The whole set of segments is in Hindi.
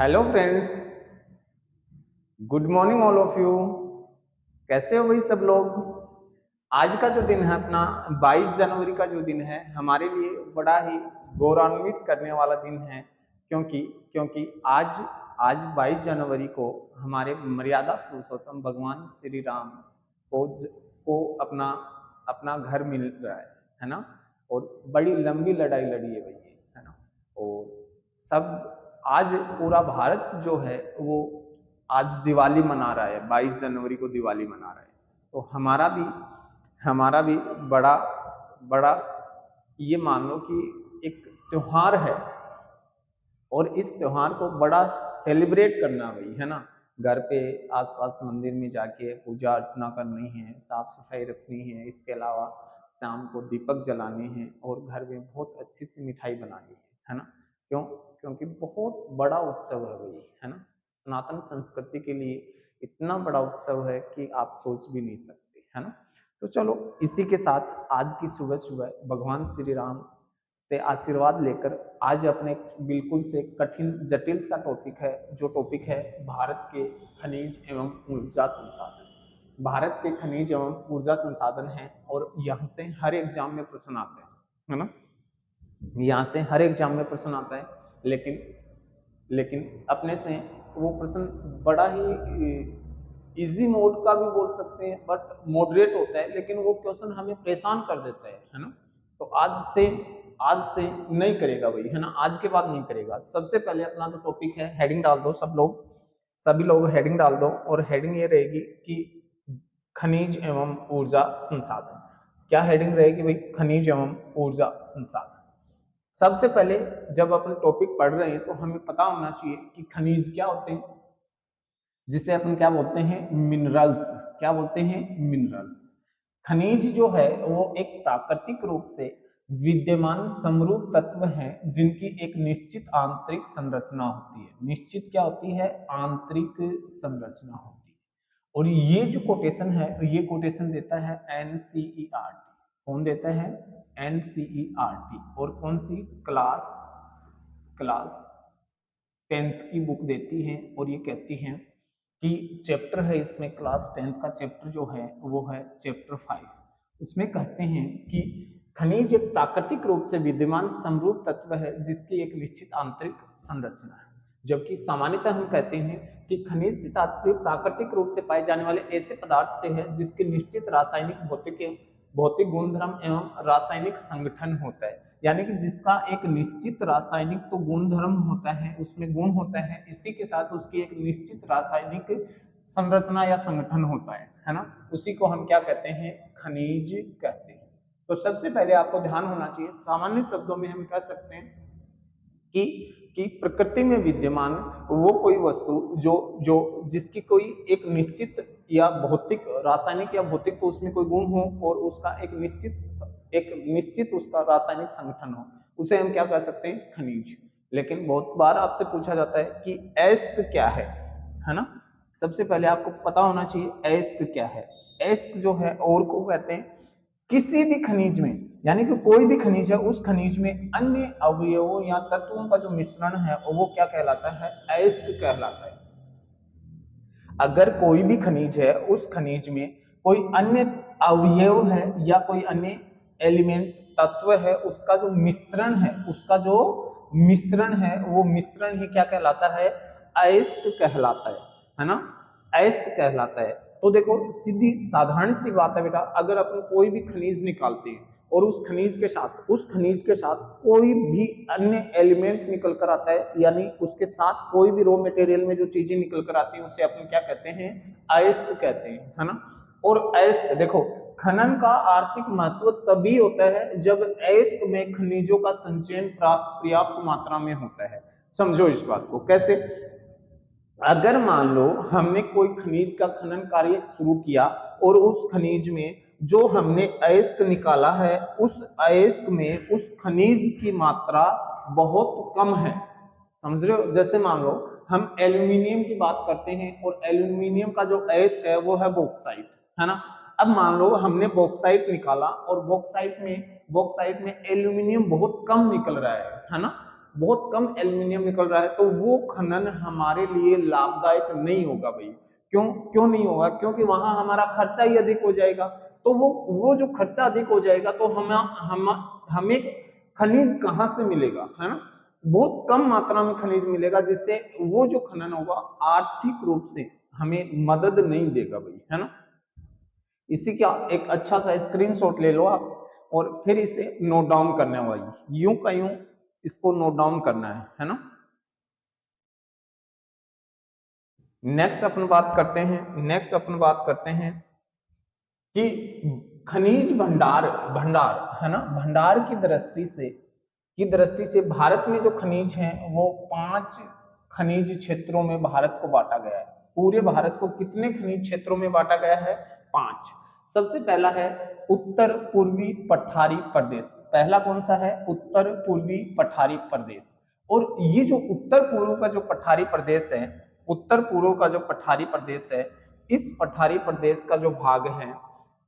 Hello friends, good morning all of you. कैसे हो भाई सब लोग। आज का जो दिन है अपना 22 जनवरी का जो दिन है हमारे लिए बड़ा ही गौरवान्वित करने वाला दिन है। क्योंकि क्योंकि आज आज 22 जनवरी को हमारे मर्यादा पुरुषोत्तम भगवान श्री राम को को अपना अपना घर मिल रहा है ना। और बड़ी लंबी लड़ाई लड़ी है भाई, है ना। और सब आज पूरा भारत जो है वो आज दिवाली मना रहा है, 22 जनवरी को दिवाली मना रहा है। तो हमारा भी बड़ा बड़ा ये मान लो कि एक त्योहार है। और इस त्योहार को बड़ा सेलिब्रेट करना भाई, है ना। घर पे आसपास मंदिर में जाके पूजा अर्चना करनी है, साफ सफाई रखनी है। इसके अलावा शाम को दीपक जलाने हैं और घर में बहुत अच्छी सी मिठाई बनानी है ना। क्यों? क्योंकि बहुत बड़ा उत्सव है भाई, है ना। सनातन संस्कृति के लिए इतना बड़ा उत्सव है कि आप सोच भी नहीं सकते, है ना। तो चलो इसी के साथ आज की सुबह सुबह भगवान श्री राम से आशीर्वाद लेकर आज अपने बिल्कुल से कठिन जटिल सा टॉपिक है, जो टॉपिक है भारत के खनिज एवं ऊर्जा संसाधन। भारत के खनिज एवं ऊर्जा संसाधन है और यहाँ से हर एग्जाम में प्रश्न आते हैं, है ना। यहाँ से हर एग्जाम में प्रश्न आता है। लेकिन लेकिन अपने से वो प्रश्न बड़ा ही इजी मोड का भी बोल सकते हैं, बट मॉडरेट होता है। लेकिन वो क्वेश्चन हमें परेशान कर देता है ना। तो आज से नहीं करेगा भाई, है ना। आज के बाद नहीं करेगा। सबसे पहले अपना जो टॉपिक है हेडिंग डाल दो, सभी लोग हेडिंग डाल दो। और हेडिंग ये रहेगी कि खनिज एवं ऊर्जा संसाधन। क्या हेडिंग रहेगी भाई? खनिज एवं ऊर्जा संसाधन। सबसे पहले जब अपन टॉपिक पढ़ रहे हैं तो हमें पता होना चाहिए कि खनिज क्या होते हैं, जिसे अपन क्या बोलते हैं? मिनरल्स। क्या बोलते हैं? मिनरल्स। खनिज जो है वो एक प्राकृतिक रूप से विद्यमान समरूप तत्व हैं जिनकी एक निश्चित आंतरिक संरचना होती है। निश्चित क्या होती है? आंतरिक संरचना होती है। और ये जो कोटेशन है, ये कोटेशन देता है एनसीईआरटी। कौन देता है? एनसीईआरटी। और कौन सी? क्लास क्लास 10th की बुक देती है। और ये कहती है कि चैप्टर है इसमें, क्लास 10th का चैप्टर जो है वो है चैप्टर 5। उसमें कहते हैं कि खनिज एक प्राकृतिक रूप से विद्यमान समरूप तत्व है जिसकी एक निश्चित आंतरिक संरचना है। जबकि सामान्यतः हम कहते हैं कि खनिज से तात्पर्य प्राकृतिक रूप से पाए जाने वाले ऐसे पदार्थ से है जिसके निश्चित रासायनिक भौतिक गुणधर्म एवं रासायनिक संगठन होता है। यानी कि जिसका एक निश्चित रासायनिक तो गुणधर्म होता है, उसमें गुण होता है, इसी के साथ उसकी एक निश्चित रासायनिक संरचना या संगठन होता है ना। उसी को हम क्या कहते हैं? खनिज कहते हैं। तो सबसे पहले आपको ध्यान होना चाहिए, सामान्य शब्दों में हम कह सकते हैं कि प्रकृति में विद्यमान वो कोई वस्तु जो जो जिसकी कोई एक निश्चित या भौतिक, रासायनिक या भौतिक तो उसमें कोई गुण हो और उसका एक निश्चित उसका रासायनिक संगठन हो, उसे हम क्या कह सकते हैं? खनिज। लेकिन बहुत बार आपसे पूछा जाता है कि अयस्क क्या है ना। सबसे पहले आपको पता होना चाहिए अयस्क क्या है। अयस्क जो है और को कहते हैं किसी भी खनिज में, यानी कि कोई भी खनिज है उस खनिज में अन्य अवयवों या तत्वों का जो मिश्रण है वो क्या कहलाता है? अयस्क कहलाता है। अगर कोई भी खनिज है उस खनिज में कोई अन्य अवयव है या कोई अन्य एलिमेंट तत्व है, उसका जो मिश्रण है वो मिश्रण ही क्या कहलाता है? अयस्क कहलाता है ना। अयस्क कहलाता है। तो देखो सीधी साधारण सी बात है बेटा, अगर अपन कोई भी खनिज निकालते हैं और उस खनिज के साथ कोई भी अन्य एलिमेंट निकल कर आता है, यानी उसके साथ कोई भी रॉ मटेरियल में जो चीजें निकल कर आती है उसे अपन क्या कहते हैं? अयस्क कहते हैं, है ना। और अयस्क देखो, खनन का आर्थिक महत्व तभी होता है जब अयस्क में खनिजों का संचयन पर्याप्त मात्रा में होता है। समझो इस बात को कैसे। अगर मान लो हमने कोई खनिज का खनन कार्य शुरू किया और उस खनिज में जो हमने अयस्क निकाला है, उस अयस्क में उस खनिज की मात्रा बहुत कम है। समझ रहे हो? जैसे मान लो हम एल्यूमिनियम की बात करते हैं और एल्यूमिनियम का जो अयस्क है वो है बॉक्साइट, है ना। अब मान लो हमने बॉक्साइट निकाला और बॉक्साइट में एल्यूमिनियम बहुत कम निकल रहा है ना। बहुत कम एल्यूमिनियम निकल रहा है, तो वो खनन हमारे लिए लाभदायक नहीं होगा भाई। क्यों क्यों नहीं होगा? क्योंकि वहां हमारा खर्चा ही अधिक हो जाएगा। तो वो जो खर्चा अधिक हो जाएगा तो हमें खनिज कहाँ से मिलेगा, है ना? बहुत कम मात्रा में खनिज मिलेगा, जिससे वो जो खनन होगा आर्थिक रूप से हमें मदद नहीं देगा भाई, है ना? इसी का एक अच्छा सा स्क्रीनशॉट ले लो आप, और फिर इसे नोट डाउन करने वाली, यूं का यूं इसको नोट डाउन करना है ना? नेक्स्ट अपन बात करते हैं कि खनिज भंडार भंडार है ना, भंडार की दृष्टि से भारत में जो खनिज हैं वो 5 खनिज क्षेत्रों में भारत को बांटा गया है। पूरे भारत को कितने खनिज क्षेत्रों में बांटा गया है? 5। सबसे पहला है उत्तर पूर्वी पठारी प्रदेश। पहला कौन सा है? उत्तर पूर्वी पठारी प्रदेश। और ये जो उत्तर पूर्व का जो पठारी प्रदेश है, उत्तर पूर्व का जो पठारी प्रदेश है, इस पठारी प्रदेश का जो भाग है,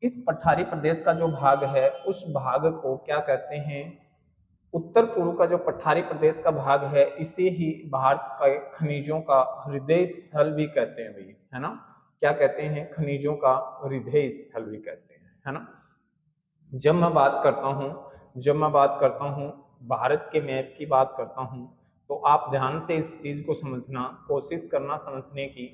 इस पठारी प्रदेश का जो भाग है, उस भाग को क्या कहते हैं? उत्तर पूर्व का जो पठारी प्रदेश का भाग है, इसे ही भारत के खनिजों का हृदय स्थल भी कहते हैं भाई, है ना? क्या कहते हैं? खनिजों का हृदय स्थल भी कहते हैं, है ना? जब मैं बात करता हूँ भारत के मैप की बात करता हूँ, तो आप ध्यान से इस चीज को समझना, कोशिश करना समझने की,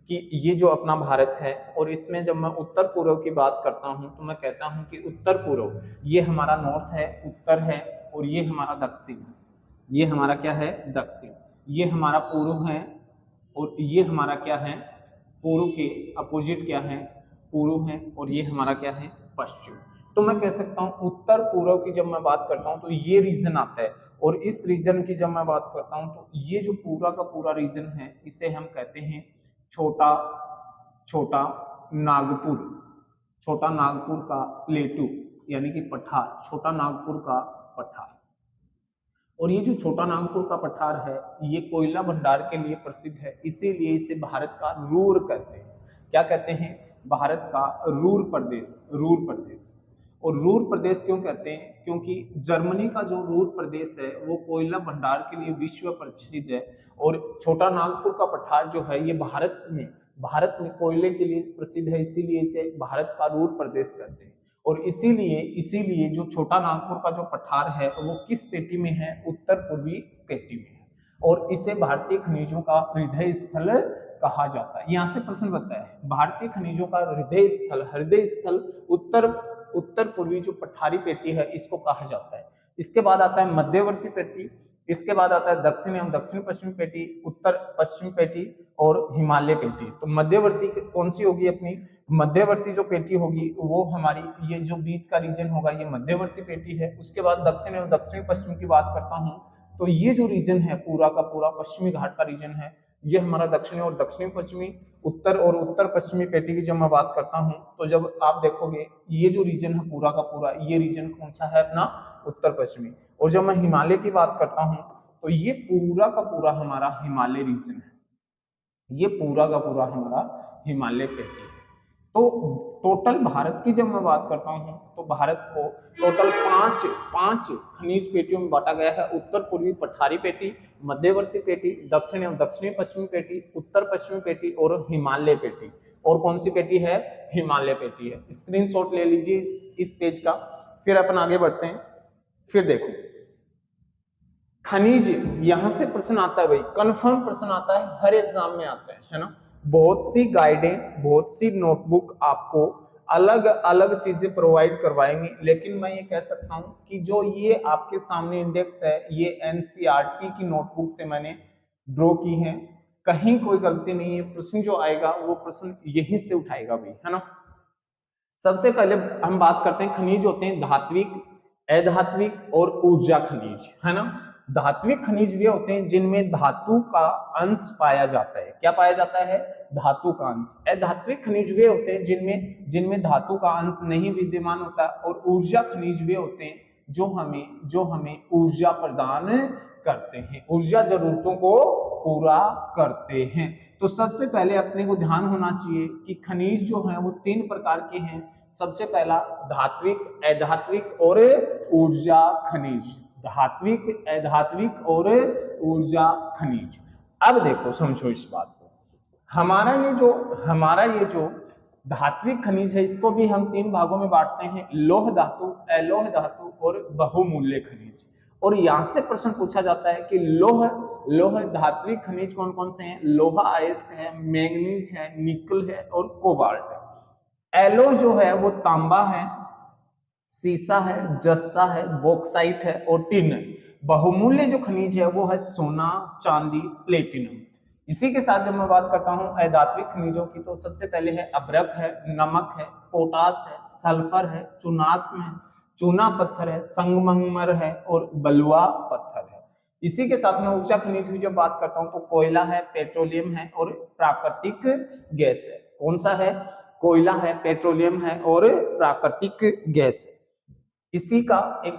कि ये जो अपना भारत है, और इसमें जब मैं उत्तर पूर्व की बात करता हूँ तो मैं कहता हूँ कि उत्तर पूर्व ये हमारा नॉर्थ है, उत्तर है, और ये हमारा दक्षिण है। ये हमारा क्या है? दक्षिण। ये हमारा पूर्व है, और ये हमारा क्या है? पूर्व के अपोजिट क्या है? पूर्व है। और ये हमारा क्या है? पश्चिम। तो मैं कह सकता हूँ उत्तर पूर्व की जब मैं बात करता हूँ तो ये रीजन आता है, और इस रीजन की जब मैं बात करता हूँ तो ये जो पूरा का पूरा रीजन है, इसे हम कहते हैं छोटा छोटा नागपुर। छोटा नागपुर का प्लेटू, यानी कि पठार, छोटा नागपुर का पठार। और ये जो छोटा नागपुर का पठार है, ये कोयला भंडार के लिए प्रसिद्ध है, इसीलिए इसे भारत का रूर कहते हैं। क्या कहते हैं? भारत का रूर प्रदेश, रूर प्रदेश। और रूर प्रदेश क्यों कहते हैं? क्योंकि जर्मनी का जो रूर प्रदेश है वो कोयला भंडार के लिए विश्व प्रसिद्ध है, और छोटा नागपुर का पठार जो है ये भारत में कोयले के लिए प्रसिद्ध है, इसीलिए इसे भारत का रूर प्रदेश कहते हैं। और इसीलिए जो छोटा नागपुर का जो पठार है वो किस पेटी में है? उत्तर पूर्वी पेटी में है, और इसे भारतीय खनिजों का हृदय स्थल कहा जाता है। यहाँ से प्रश्न बनता है, भारतीय खनिजों का हृदय स्थल उत्तर पूर्वी जो पठारी पेटी है इसको कहा जाता है। इसके बाद आता है मध्यवर्ती पेटी, इसके बाद आता है दक्षिण एवं दक्षिण पश्चिम पेटी, उत्तर पश्चिम पेटी, और हिमालय पेटी। तो मध्यवर्ती कौन सी होगी अपनी? मध्यवर्ती जो पेटी होगी वो हमारी, ये जो बीच का रीजन होगा ये मध्यवर्ती पेटी है। उसके बाद दक्षिण एवं दक्षिण पश्चिम की बात करता हूँ, तो ये जो रीजन है पूरा का पूरा पश्चिमी घाट का रीजन है, ये हमारा दक्षिणी और दक्षिणी पश्चिमी, उत्तर और उत्तर पश्चिमी पेटी की जब मैं बात करता हूँ, तो जब आप देखोगे ये जो रीजन है पूरा का पूरा, ये रीजन कौन सा है? अपना उत्तर पश्चिमी। और जब मैं हिमालय की बात करता हूँ तो ये पूरा का पूरा हमारा हिमालय रीजन है, ये पूरा का पूरा हमारा हिमालय पेटी है। तो टोटल भारत की जब मैं बात करता हूँ तो भारत को टोटल पांच खनिज पेटियों में बांटा गया है। उत्तर पूर्वी पठारी पेटी, मध्यवर्ती पेटी, दक्षिण एवं दक्षिणी पश्चिमी पेटी, उत्तर पश्चिमी पेटी, और हिमालय पेटी। और कौन सी पेटी है? हिमालय पेटी है। स्क्रीनशॉट ले लीजिए इस पेज का, फिर अपन आगे बढ़ते हैं। फिर देखो खनिज, यहां से प्रश्न आता है भाई, कंफर्म प्रश्न आता है, हर एग्जाम में आता है ना? बहुत सी गाइडें, बहुत सी नोटबुक आपको अलग अलग चीजें प्रोवाइड करवाएंगे, लेकिन मैं ये कह सकता हूं कि जो ये आपके सामने इंडेक्स है, ये एनसीईआरटी की नोटबुक से मैंने ड्रॉ की है, कहीं कोई गलती नहीं है। प्रश्न जो आएगा वो प्रश्न यहीं से उठाएगा भाई, है ना? सबसे पहले हम बात करते हैं, खनिज होते हैं धात्विक, अधात्विक और ऊर्जा खनिज, है ना? धात्विक खनिज वे होते हैं जिनमें धातु का अंश पाया जाता है। क्या पाया जाता है? धातु का अंश। अधात्विक खनिज वे होते हैं जिनमें धातु का अंश नहीं विद्यमान होता। और ऊर्जा खनिज वे होते हैं जो हमें ऊर्जा प्रदान करते हैं, ऊर्जा जरूरतों को पूरा करते हैं। तो सबसे पहले अपने को ध्यान होना चाहिए कि खनिज जो है वो 3 प्रकार के हैं। सबसे पहला धात्विक, अधात्विक और ऊर्जा खनिज। धात्विक, अधात्विक और ऊर्जा खनिज। अब देखो समझो इस बात को, हमारा ये जो धात्विक खनिज है इसको भी हम 3 भागों में बांटते हैं, लौह धातु, अलोह धातु और बहुमूल्य खनिज। और यहां से प्रश्न पूछा जाता है कि लौह धात्विक खनिज कौन कौन से हैं? लोहा अयस्क है, मैंगनीज है, निकल है और कोबाल्ट है। एलो जो है वो तांबा है, सीसा है, जस्ता है, बॉक्साइट है और टिन है। बहुमूल्य जो खनिज है वो है सोना, चांदी, प्लेटिनम। इसी के साथ जब मैं बात करता हूं अधात्विक खनिजों की, तो सबसे पहले है अभ्रक है, नमक है, पोटास है, सल्फर है, चुनास्म है, चूना पत्थर है, संगमरमर है और बलुआ पत्थर है। इसी के साथ में ऊर्जा खनिज की जब बात करता हूं तो कोयला है, पेट्रोलियम है और प्राकृतिक गैस है। कौन सा है? कोयला है, पेट्रोलियम है और प्राकृतिक गैस है। इसी का एक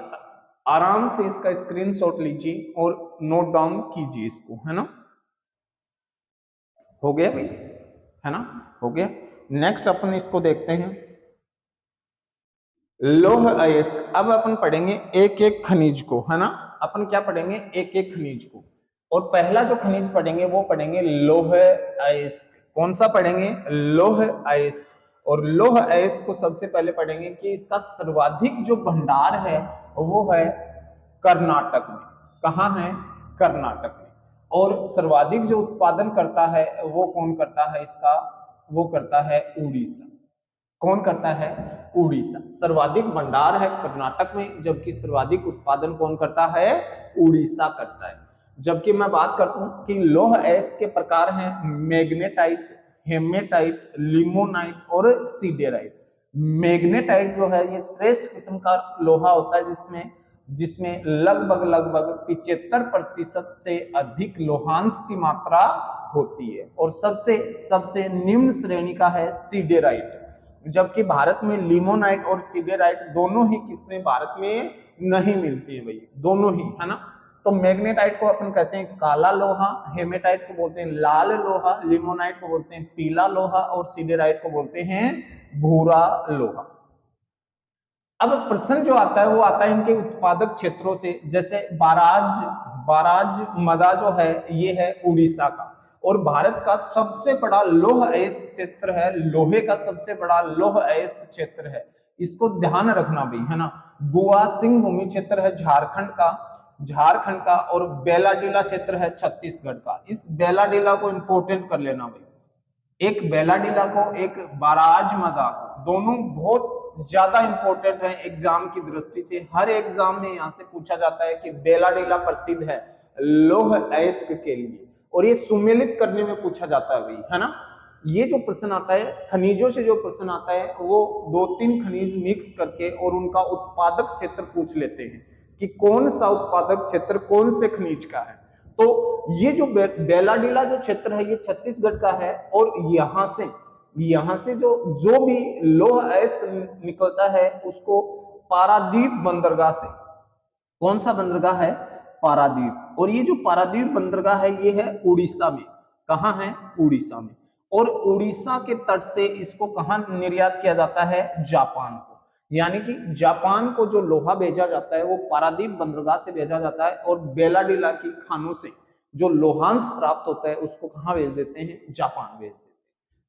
आराम से इसका स्क्रीनशॉट लीजिए और नोट डाउन कीजिए इसको, है ना। हो गया भाई, है ना, हो गया। नेक्स्ट अपन इसको देखते हैं, लौह अयस्क। अब अपन पढ़ेंगे एक एक खनिज को, है ना। अपन क्या पढ़ेंगे? एक एक खनिज को। और पहला जो खनिज पढ़ेंगे वो पढ़ेंगे लौह अयस्क। कौन सा पढ़ेंगे? लौह अयस्क। और लौह अयस्क को सबसे पहले पढ़ेंगे कि इसका सर्वाधिक जो भंडार है वो है कर्नाटक में। कहाँ है? कर्नाटक में। और सर्वाधिक जो उत्पादन करता है वो कौन करता है इसका? वो करता है उड़ीसा। कौन करता है? उड़ीसा। सर्वाधिक भंडार है कर्नाटक में, जबकि सर्वाधिक उत्पादन कौन करता है? उड़ीसा करता है। जबकि मैं बात करता हूं कि लौह अयस्क के प्रकार हैं मैग्नेटाइट, हेमेटाइट, लिमोनाइट और सीडेराइट। मैग्नेटाइट जो है ये श्रेष्ठ किस्म का लोहा होता है जिसमें लगभग 75% से अधिक लोहांश की मात्रा होती है। और सबसे निम्न श्रेणी का है सीडेराइट। जबकि भारत में लिमोनाइट और सीडेराइट दोनों ही किस्में भारत में नहीं मिलती है भाई, दोनों ही, है ना। तो मैग्नेटाइट को अपन कहते हैं काला लोहा, हेमेटाइट को बोलते हैं लाल लोहा, लिमोनाइट को बोलते हैं पीला लोहा और सीडेराइट को बोलते हैं भूरा लोहा। अब प्रश्न जो आता है वो आता है इनके उत्पादक क्षेत्रों से। जैसे बाराज मदा जो है ये है उड़ीसा का। और भारत का सबसे बड़ा लौह अयस्क क्षेत्र है, लोहे का सबसे बड़ा लौह अयस्क क्षेत्र है, इसको ध्यान रखना भाई, है ना। गुआ सिंह भूमि क्षेत्र है झारखंड का और बेलाडीला क्षेत्र है छत्तीसगढ़ का। इस बेलाडीला को इंपोर्टेंट कर लेना भाई, एक बेलाडीला को, एक बाराज मदा को, दोनों बहुत ज्यादा इंपॉर्टेंट है एग्जाम की दृष्टि से। हर एग्जाम में यहां से पूछा जाता है कि बेलाडीला प्रसिद्ध है लौह अयस्क के लिए, और ये सुमेलित करने में पूछा जाता है भाई, है ना। ये जो प्रश्न आता है खनिजों से, जो प्रश्न आता है वो 2-3 खनिज मिक्स करके और उनका उत्पादक क्षेत्र पूछ लेते हैं कि कौन सा उत्पादक क्षेत्र कौन से खनिज का है। तो ये जो बेलाडीला जो क्षेत्र है ये छत्तीसगढ़ का है। और यहां से जो भी लौह अयस्क निकलता है उसको पारादीप बंदरगाह से, कौन सा बंदरगाह है? पारादीप। और ये जो पारादीप बंदरगाह है ये है उड़ीसा में। कहां है? उड़ीसा में। और उड़ीसा के तट से इसको कहां निर्यात किया जाता है? जापान को। यानी कि जापान को जो लोहा भेजा जाता है वो पारादीप बंदरगाह से भेजा जाता है, और बेलाडीला की खानों से जो लोहांश प्राप्त होता है उसको कहां भेज देते हैं? जापान भेज देते हैं।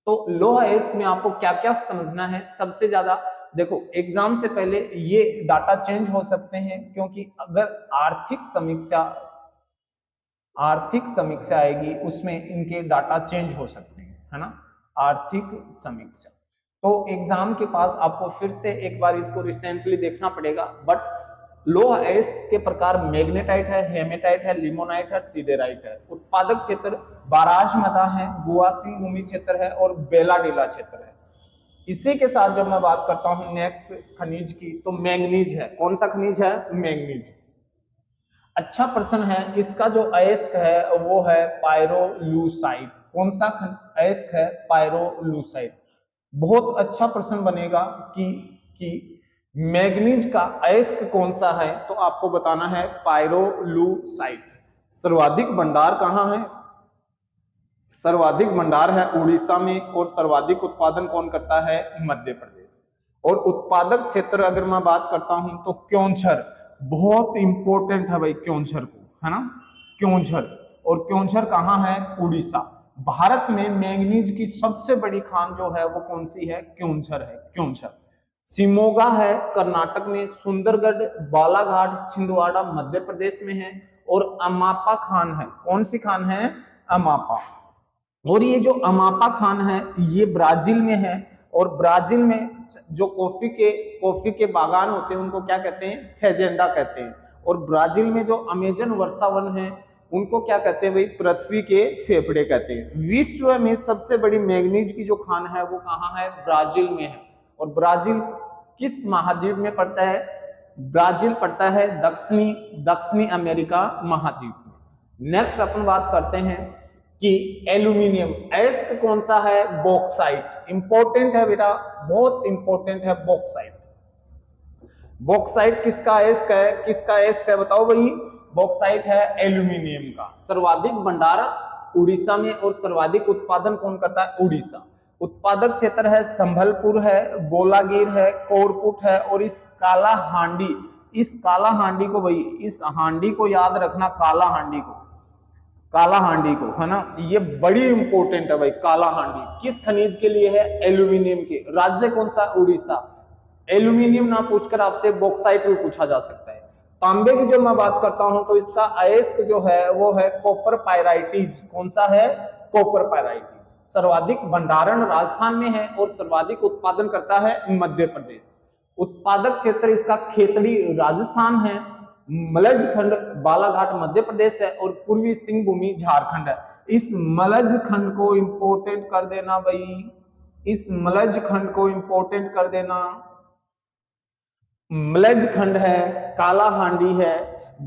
तो लौह अयस्क में आपको क्या क्या समझना है? सबसे ज्यादा देखो, एग्जाम से पहले ये डाटा चेंज हो सकते हैं, क्योंकि अगर आर्थिक समीक्षा आएगी उसमें इनके डाटा चेंज हो सकते हैं, है ना। आर्थिक समीक्षा तो एग्जाम के पास आपको फिर से एक बार इसको रिसेंटली देखना पड़ेगा। बट लौह अयस्क के प्रकार मैग्नेटाइट है, हेमेटाइट है, लिमोनाइट है, सीडेराइट है। उत्पादक क्षेत्र बाराजमदा है, गुआ सिंह भूमि क्षेत्र है और बेलाडीला क्षेत्र है। इसी के साथ जब मैं बात करता हूं नेक्स्ट खनिज की, तो मैंगनीज है। कौन सा खनिज है? मैंगनीज। अच्छा प्रश्न है, इसका जो अयस्क है वो है पायरोलूसाइट। कौन सा अयस्क है? पायरोलूसाइट। बहुत अच्छा प्रश्न बनेगा कि मैग्नीज का अयस्क कौन सा है, तो आपको बताना है पायरोलूसाइट। सर्वाधिक भंडार कहां है? सर्वाधिक भंडार है उड़ीसा में। और सर्वाधिक उत्पादन कौन करता है? मध्य प्रदेश। और उत्पादक क्षेत्र अगर मैं बात करता हूं तो क्योंझर, बहुत इंपॉर्टेंट है भाई क्योंझर को, है ना, क्योंझर। और क्योंझर कहाँ है? उड़ीसा। भारत में मैंगनीज की सबसे बड़ी खान जो है वो कौन सी है? क्योंझर है, क्योंझर। शिमोगा है कर्नाटक में, सुंदरगढ़, बालाघाट, छिंदवाड़ा मध्य प्रदेश में है, और अमापा खान है। कौन सी खान है? अमापा। और ये जो अमापा खान है ये ब्राजील में है, और ब्राजील में जो कॉफी के बागान होते हैं उनको क्या कहते हैं? फेजेंडा कहते हैं। और ब्राजील में जो अमेजन वर्षावन है उनको क्या कहते हैं भाई? पृथ्वी के फेफड़े कहते हैं। विश्व में सबसे बड़ी मैंगनीज की जो खान है वो कहाँ है? ब्राजील में है। और ब्राजील किस महाद्वीप में पड़ता है? ब्राजील पड़ता है दक्षिणी अमेरिका महाद्वीप में। नेक्स्ट अपन बात करते हैं कि एल्यूमिनियम एस्क कौन सा है? बॉक्साइट। इंपॉर्टेंट है बेटा, बहुत इंपॉर्टेंट है बॉक्साइट। बॉक्साइट किसका एस्क है? किसका एस्क है बताओ भाई? बॉक्साइट है एल्यूमिनियम का। सर्वाधिक भंडार उड़ीसा में, और सर्वाधिक उत्पादन कौन करता है? उड़ीसा। उत्पादक क्षेत्र है संभलपुर है, बोलागिर है, कोरपुट है, और इस काला हांडी, इस काला हांडी को भाई, इस हांडी को याद रखना, काला हांडी को, काला हांडी को, है ना, ये बड़ी इंपॉर्टेंट है भाई। काला हांडी किस खनिज के लिए है? एल्यूमिनियम के। राज्य कौन सा? उड़ीसा। एल्यूमिनियम ना पूछकर आपसे बॉक्साइट भी पूछा जा सकता है। तांबे की जब मैं बात करता हूं तो इसका अयस्क जो है वो है कॉपर पायराइटिज। कौन सा है? कॉपर पायराइटिज। सर्वाधिक भंडारण राजस्थान में है, और सर्वाधिक उत्पादन करता है मध्य प्रदेश। उत्पादक क्षेत्र इसका खेतड़ी राजस्थान है, मलज खंड बालाघाट मध्य प्रदेश है, और पूर्वी सिंहभूमि झारखंड है। इस मलज खंड को इंपोर्टेंट कर देना भाई, इस मलज खंड को इंपोर्टेंट कर देना। मलज खंड है, काला हांडी है,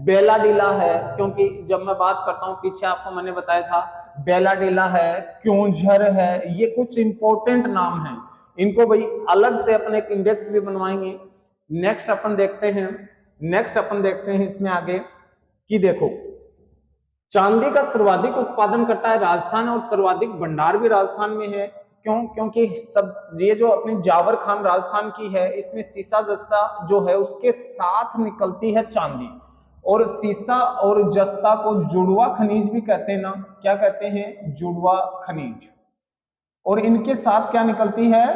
बेलाडीला है, क्योंकि जब मैं बात करता हूं पीछे आपको मैंने बताया था बेलाडीला है, क्योंझर है, ये कुछ इंपॉर्टेंट नाम है। इनको भाई अलग से अपने एक इंडेक्स भी बनवाएंगे। नेक्स्ट अपन देखते हैं, नेक्स्ट अपन देखते हैं इसमें आगे कि देखो चांदी का सर्वाधिक उत्पादन करता है राजस्थान, और सर्वाधिक भंडार भी राजस्थान में है। क्यों? क्योंकि सब ये जो अपनी जावर खान राजस्थान की है इसमें सीसा जस्ता जो है उसके साथ निकलती है चांदी। और सीसा और जस्ता को जुड़वा खनिज भी कहते हैं ना, क्या कहते हैं? जुड़वा खनिज। और इनके साथ क्या निकलती है?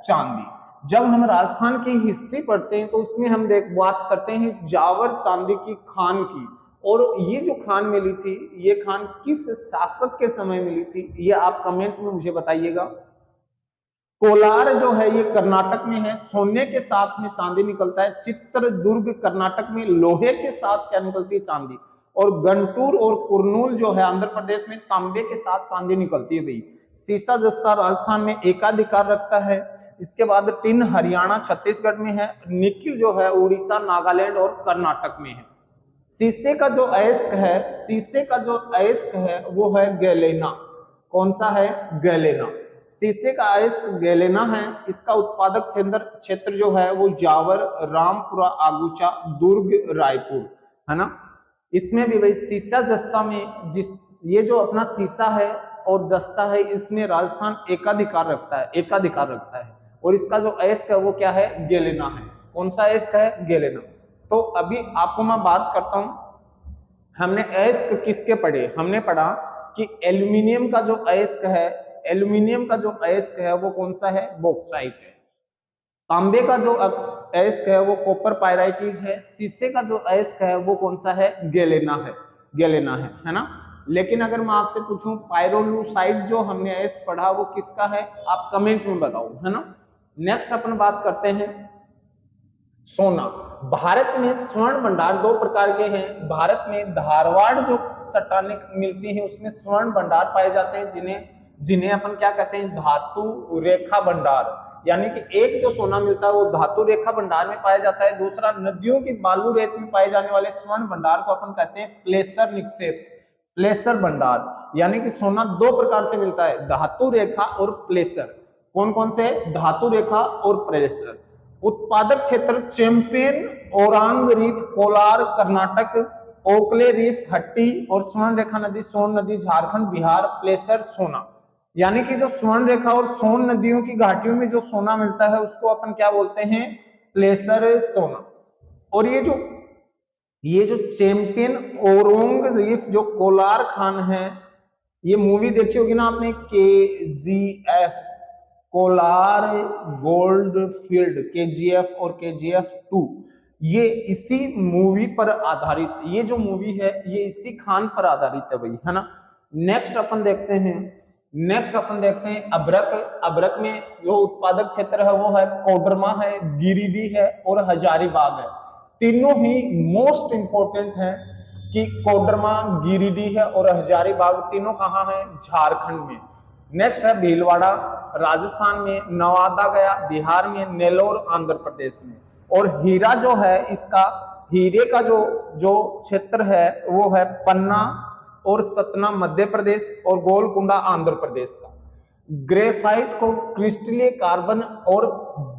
चांदी। जब हम राजस्थान की हिस्ट्री पढ़ते हैं तो उसमें हम बात करते हैं जावर चांदी की खान की। और ये जो खान मिली थी, ये खान किस शासक के समय मिली थी, ये आप कमेंट में मुझे बताइएगा। कोलार जो है ये कर्नाटक में है, सोने के साथ में चांदी निकलता है। चित्रदुर्ग कर्नाटक में लोहे के साथ क्या निकलती है? चांदी। और गंटूर और कुरनूल जो है आंध्र प्रदेश में तांबे के साथ चांदी निकलती है भाई। सीसा जस्ता राजस्थान में एकाधिकार रखता है। इसके बाद टिन हरियाणा छत्तीसगढ़ में है, निकिल जो है उड़ीसा, नागालैंड और कर्नाटक में है। शीशे का जो अयस्क है, शीशे का जो अयस्क है वो है गैलेना। कौन सा है? गैलेना। शीशे का अयस्क गैलेना है। इसका उत्पादक क्षेत्र जो है वो जावर, रामपुरा, आगुचा, दुर्ग, रायपुर, है ना। इसमें भी भाई सीसा जस्ता में ये जो अपना सीसा है और जस्ता है इसमें राजस्थान एकाधिकार रखता है, एकाधिकार रखता है। और इसका जो अयस्क है वो क्या है? गैलेना है। कौन सा अयस्क है? गैलेना। तो अभी आपको मैं बात करता हूं, हमने अयस्क किसके पढ़े? हमने पढ़ा कि एल्यूमिनियम का जो अयस्क है, एल्यूमिनियम का जो अयस्क है वो कौन सा है? बॉक्साइट है। तांबे का जो अयस्क है वो कॉपर पायराइटिस है। शीशे का जो अयस्क है वो कौन सा है? गैलेना है, गैलेना है ना। लेकिन अगर मैं आपसे पूछूं पायरोलुसाइड जो हमने अयस्क पढ़ा वो किसका है? आप कमेंट में बताओ, है ना। नेक्स्ट अपन बात करते हैं सोना। भारत में स्वर्ण भंडार दो प्रकार के हैं। भारत में धारवाड़ जो चट्टानें मिलती हैं उसमें स्वर्ण भंडार पाए जाते हैं, जिन्हें अपन क्या कहते हैं? धातु रेखा भंडार। यानी कि एक जो सोना मिलता है वो धातु रेखा भंडार में पाया जाता है। दूसरा नदियों की बालू रेत में पाए जाने वाले स्वर्ण भंडार को अपन कहते हैं प्लेसर निक्षेप, प्लेसर भंडार। यानी कि सोना दो प्रकार से मिलता है, धातु रेखा और प्लेसर। कौन कौन से? धातु रेखा और प्लेसर। उत्पादक क्षेत्र champion, Orang reef, Kolar Karnataka, Oakley reef हट्टी, और स्वर्ण रेखा नदी सोन नदी झारखंड बिहार। प्लेसर सोना, यानी कि जो स्वर्ण रेखा और सोन नदियों की घाटियों में जो सोना मिलता है उसको अपन क्या बोलते हैं? प्लेसर सोना। और ये जो ये जो चैंपियन औरंगजेब जो कोलार खान है, ये मूवी देखी होगी ना आपने, KGF, Kolar gold field, KGF और KGF 2, ये इसी मूवी पर आधारित, ये जो मूवी है ये इसी खान पर आधारित है भाई, है ना। नेक्स्ट अपन देखते हैं, अबरक। अबरक में जो उत्पादक क्षेत्र है वो है कोडरमा है, गिरिडीह है और हजारीबाग है। तीनों ही मोस्ट इंपोर्टेंट है कि कोडरमा, गिरिडीह है और हजारीबाग तीनों कहाँ है, झारखंड में। नेक्स्ट है भीलवाड़ा राजस्थान में, नवादा गया बिहार में, नेल्लोर आंध्र प्रदेश में। और हीरा जो है इसका, हीरे का जो क्षेत्र है वो है पन्ना और सतना मध्य प्रदेश और गोलकुंडा आंध्र प्रदेश का। ग्रेफाइट को क्रिस्टलीय कार्बन और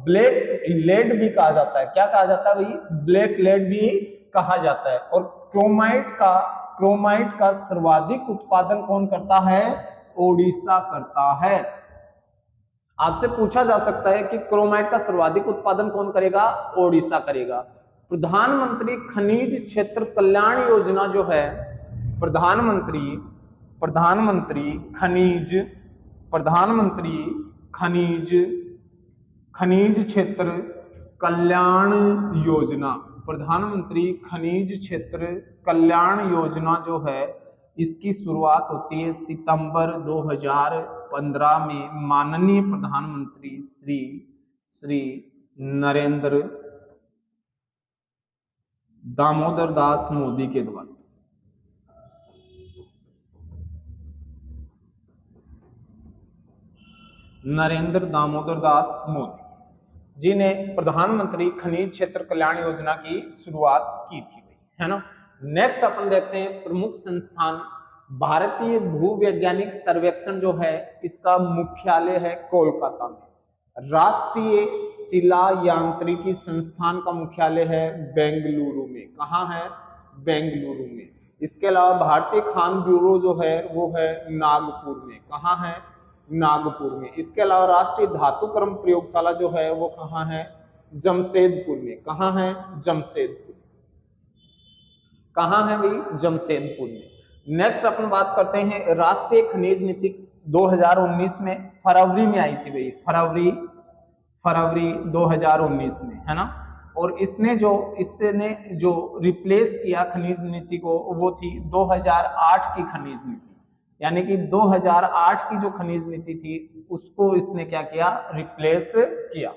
ब्लैक लेड भी कहा जाता है। क्या कहा जाता है भाई, ब्लैक लेड भी कहा जाता है। और क्रोमाइट का सर्वाधिक उत्पादन कौन करता है, ओडिशा करता है। आपसे पूछा जा सकता है कि क्रोमाइट का सर्वाधिक उत्पादन कौन करेगा, ओडिशा करेगा। प्रधानमंत्री खनिज क्षेत्र कल्याण योजना जो है, प्रधानमंत्री खनिज क्षेत्र कल्याण योजना, प्रधानमंत्री खनिज क्षेत्र कल्याण योजना जो है, इसकी शुरुआत होती है सितंबर 2015 में माननीय प्रधानमंत्री श्री नरेंद्र दामोदर दास मोदी के द्वारा। नरेंद्र दामोदर दास मोदी जी ने प्रधानमंत्री खनिज क्षेत्र कल्याण योजना की शुरुआत की थी, है ना। नेक्स्ट अपन देखते हैं प्रमुख संस्थान, भारतीय भूवैज्ञानिक सर्वेक्षण जो है इसका मुख्यालय है कोलकाता में। राष्ट्रीय शिला यांत्रिकी संस्थान का मुख्यालय है बेंगलुरु में। कहाँ है, बेंगलुरु में। इसके अलावा भारतीय खान ब्यूरो जो है वो है नागपुर में। कहाँ है, नागपुर में। इसके अलावा राष्ट्रीय धातुक्रम प्रयोगशाला जो है वो कहाँ है, जमशेदपुर में। कहाँ है, जमशेदपुर। कहाँ है भाई, जमशेदपुर में। नेक्स्ट अपन बात करते हैं राष्ट्रीय खनिज नीति 2019 में, फरवरी में आई थी भाई, फरवरी 2019 में, है ना। और इसने जो रिप्लेस किया खनिज नीति को वो थी 2008 की खनिज नीति, यानी कि 2008 की जो खनिज नीति थी उसको इसने क्या किया, रिप्लेस किया।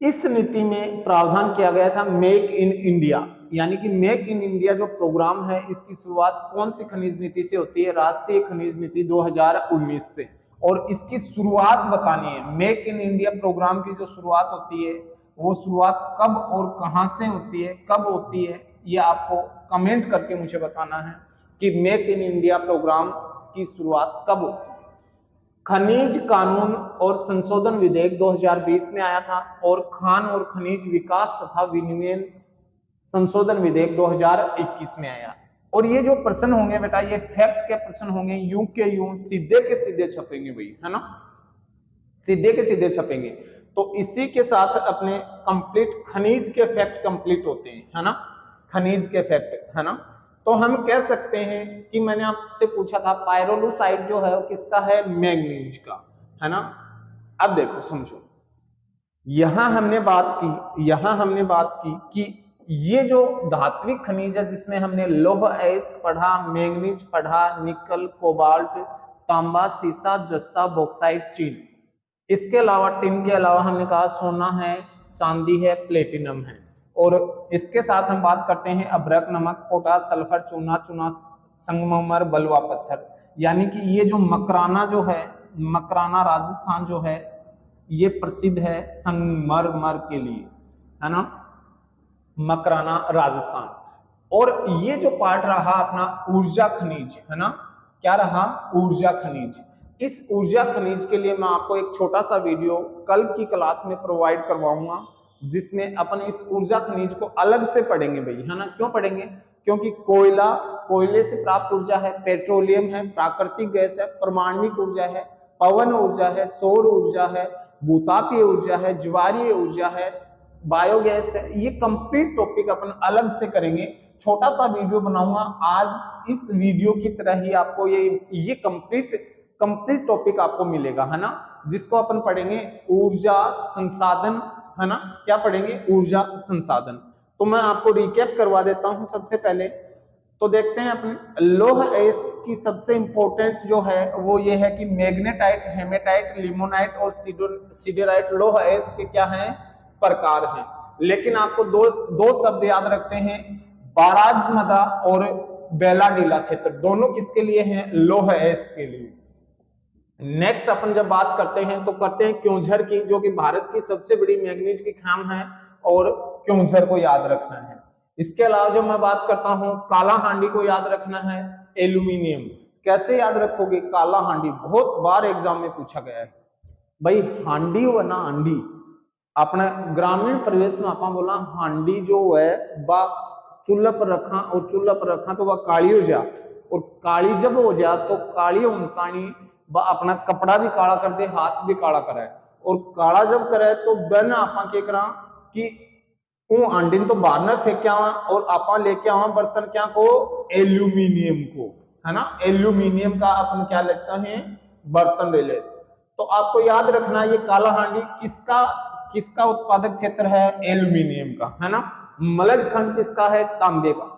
इस नीति में प्रावधान किया गया था मेक इन इंडिया, यानी कि मेक इन इंडिया जो प्रोग्राम है इसकी शुरुआत कौन सी खनिज नीति से होती है, राष्ट्रीय खनिज नीति 2019 से। और इसकी शुरुआत बतानी है, मेक इन इंडिया प्रोग्राम की जो शुरुआत होती है वो शुरुआत कब और कहां से होती है, कब होती है, ये आपको कमेंट करके मुझे बताना है कि मेक इन इंडिया प्रोग्राम की शुरुआत कब होती है। खनिज कानून और संशोधन विधेयक 2020 में आया था और खान और खनिज विकास तथा विनियमन संशोधन विधेयक 2021 में आया। और ये जो प्रश्न होंगे बेटा, ये फैक्ट के प्रश्न होंगे, यूं के यूं सीधे के सीधे छपेंगे भाई, है ना, सीधे के सीधे छपेंगे। तो इसी के साथ अपने कंप्लीट खनिज के फैक्ट कंप्लीट होते हैं, है ना, खनिज के फैक्ट, है ना। तो हम कह सकते हैं कि मैंने आपसे पूछा था पायरोलुसाइड जो है वो किसका है, मैंगनीज का, है ना। अब देखो समझो, यहां हमने बात की कि ये जो धात्विक खनिज है जिसमें हमने लौह अयस्क पढ़ा, मैंगनीज पढ़ा, निकल, कोबाल्ट, तांबा, सीसा, जस्ता, बॉक्साइट, चीन। इसके अलावा टिन के अलावा हमने कहा सोना है, चांदी है, प्लेटिनम है। और इसके साथ हम बात करते हैं अभ्रक, नमक, पोटास, सल्फर, चूना, संगमरमर, बलुआ पत्थर। यानी कि ये जो मकराना जो है, मकराना राजस्थान जो है ये प्रसिद्ध है संगमरमर के लिए, है ना, मकराना राजस्थान। और ये जो पार्ट रहा अपना ऊर्जा खनिज, है ना, क्या रहा, ऊर्जा खनिज। इस ऊर्जा खनिज के लिए मैं आपको एक छोटा सा वीडियो कल की क्लास में प्रोवाइड करवाऊंगा जिसमें अपन इस ऊर्जा खनिज को अलग से पढ़ेंगे भाई, है ना। क्यों पढ़ेंगे, क्योंकि कोयले से प्राप्त ऊर्जा है, पेट्रोलियम है, प्राकृतिक गैस है, परमाणविक ऊर्जा है, पवन ऊर्जा है, सौर ऊर्जा है, भूतापीय ऊर्जा है, ज्वारीय ऊर्जा है, बायोगैस है, ये कंप्लीट टॉपिक अपन अलग से करेंगे, छोटा सा वीडियो बनाऊंगा आज। इस वीडियो की तरह ही आपको ये कंप्लीट टॉपिक आपको मिलेगा, है ना, जिसको अपन पढ़ेंगे ऊर्जा संसाधन, है ना, क्या पढ़ेंगे, ऊर्जा संसाधन। तो मैं आपको रिकैप करवा देता हूं सबसे पहले। तो देखते हैं अपने लौह अयस्क की सबसे इंपॉर्टेंट जो है वो ये है कि मैग्नेटाइट, हेमेटाइट, लिमोनाइट और सिडेराइट लौह अयस्क के क्या हैं, प्रकार हैं। लेकिन आपको दो शब्द याद रखते हैं, बाराजमदा और बेलाडीला क्षेत्र, दोनों किसके लिए हैं, लौह अयस्क के लिए। नेक्स्ट अपन जब बात करते हैं तो करते हैं क्योंझर की, जो कि भारत की सबसे बड़ी मैग्नीज की खान है, और क्योंझर को याद रखना है। इसके अलावा जब मैं बात करता हूं काला हांडी को याद रखना है, एल्यूमिनियम। कैसे याद रखोगे काला हांडी, बहुत बार एग्जाम में पूछा गया है भाई, हांडी हो ना हांडी, अपने ग्रामीण परिवेश में आपा बोला हांडी जो है बा चूल्हा पर रखा, और चूल्हा पर रखा तो वह काली हो जा, और काली जब हो जा तो काली उमकानी अपना कपड़ा भी काला कर दे, हाथ भी काला कराए, और काला जब करे तो बन आपा के करा कि वो आंडी तो बाहर न फेंक आवा, और आपा लेके आवा बर्तन क्या को, एल्यूमिनियम को, है ना, एल्यूमिनियम का अपन क्या लेते हैं, बर्तन ले लेते। तो आपको याद रखना ये काला हांडी किसका उत्पादक क्षेत्र है, एल्यूमिनियम का, है ना। मलज खंड किसका है, तांबे का।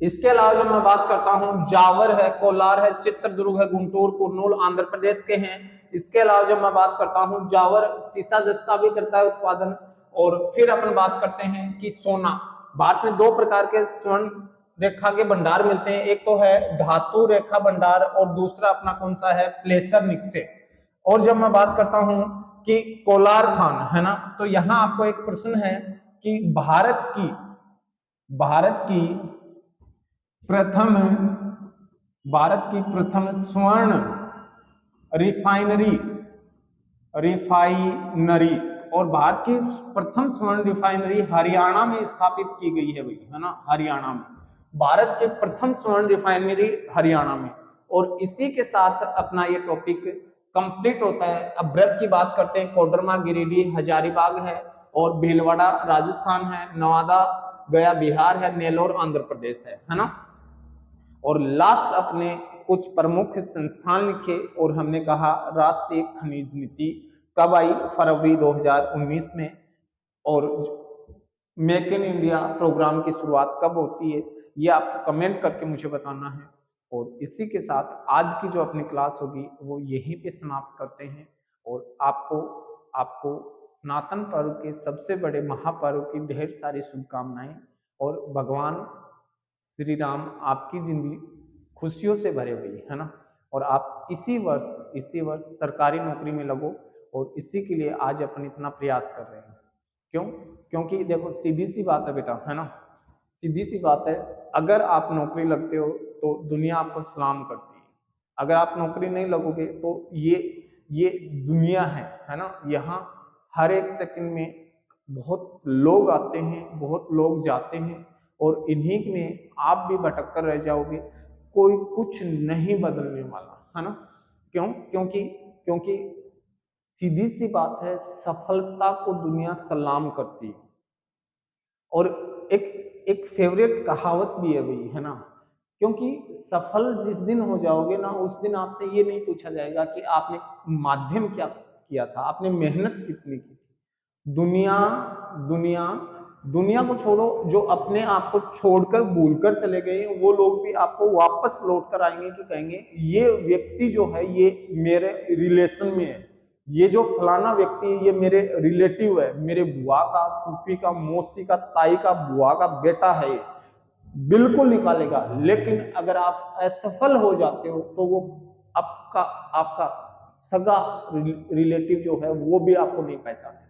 इसके अलावा जब मैं बात करता हूं जावर है, कोलार है, चित्रदुर्ग है, गुंटूर, कुर्नूल आंध्र प्रदेश के हैं। इसके अलावा जब मैं बात करता हूं जावर सीसा जस्ता भी करता है उत्पादन। और फिर अपन बात करते हैं कि सोना, भारत में दो प्रकार के स्वर्ण रेखा के भंडार मिलते हैं, एक तो है धातु रेखा भंडार और दूसरा अपना कौन सा है, प्लेसर निक्से। और जब मैं बात करता हूं कि कोलार खान, है ना, तो यहां आपको एक प्रश्न है कि भारत की प्रथम स्वर्ण रिफाइनरी और भारत की प्रथम स्वर्ण रिफाइनरी हरियाणा में स्थापित की गई है भाई, है ना, हरियाणा में, भारत के प्रथम स्वर्ण रिफाइनरी हरियाणा में। और इसी के साथ अपना ये टॉपिक कंप्लीट होता है। अब ब्रत की बात करते हैं, कोडरमा गिरिडीह हजारीबाग है, और भीलवाड़ा राजस्थान है, नवादा गया बिहार है, नेलोर आंध्र प्रदेश है ना। और लास्ट अपने कुछ प्रमुख संस्थान लिखे, और हमने कहा राष्ट्रीय खनिज नीति कब आई, फरवरी 2019 में। और मेक इन इंडिया प्रोग्राम की शुरुआत कब होती है, ये आप कमेंट करके मुझे बताना है। और इसी के साथ आज की जो अपनी क्लास होगी वो यहीं पे समाप्त करते हैं। और आपको सनातन पर्व के सबसे बड़े महापर्व की ढेर सारी शुभकामनाएं, और भगवान श्री राम आपकी जिंदगी खुशियों से भरे हुई है ना। और आप इसी वर्ष सरकारी नौकरी में लगो, और इसी के लिए आज अपन इतना प्रयास कर रहे हैं। क्यों? क्योंकि देखो सीधी सी बात है बेटा, है ना, सीधी सी बात है, अगर आप नौकरी लगते हो तो दुनिया आपको सलाम करती है, अगर आप नौकरी नहीं लगोगे तो ये दुनिया है ना, यहाँ हर एक सेकंड में बहुत लोग आते हैं, बहुत लोग जाते हैं, और इन्हीं में आप भी भटक कर रह जाओगे, कोई कुछ नहीं बदलने वाला, है ना। क्यों? क्योंकि सीधी सी बात है, सफलता को दुनिया सलाम करती है। और एक फेवरेट कहावत भी है भाई, है ना, क्योंकि सफल जिस दिन हो जाओगे ना, उस दिन आपसे ये नहीं पूछा जाएगा कि आपने माध्यम क्या किया था, आपने मेहनत कितनी की थी। दुनिया को छोड़ो, जो अपने आप को छोड़कर भूलकर चले गए वो लोग भी आपको वापस लौट कर आएंगे कि कहेंगे ये व्यक्ति जो है ये मेरे रिलेशन में है, ये जो फलाना व्यक्ति है ये मेरे रिलेटिव है, मेरे बुआ का, फूफी का, मौसी का, ताई का, बुआ का बेटा है, बिल्कुल निकालेगा। लेकिन अगर आप असफल हो जाते हो तो वो आपका सगा रिलेटिव जो है वो भी आपको नहीं पहचाने।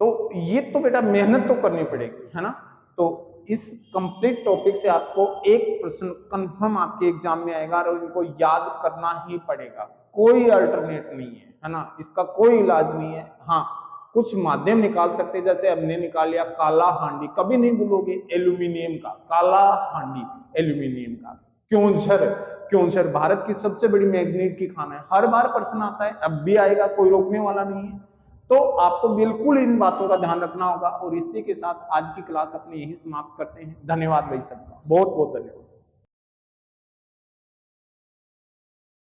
तो ये तो बेटा मेहनत तो करनी पड़ेगी, है ना। तो इस कंप्लीट टॉपिक से आपको एक प्रश्न कंफर्म आपके एग्जाम में आएगा, और इनको याद करना ही पड़ेगा, कोई अल्टरनेट नहीं है ना, इसका कोई इलाज नहीं है। हाँ, कुछ माध्यम निकाल सकते, जैसे हमने निकाल लिया काला हांडी, कभी नहीं भूलोगे, एल्यूमिनियम का काला हांडी, एल्यूमिनियम का। क्योंझर भारत की सबसे बड़ी मैग्नीज की खान है, हर बार प्रश्न आता है, अब भी आएगा, कोई रोकने वाला नहीं है। तो आपको बिल्कुल इन बातों का ध्यान रखना होगा। और इसी के साथ आज की क्लास अपनी यही समाप्त करते हैं। धन्यवाद भाई सबका, बहुत बहुत धन्यवाद।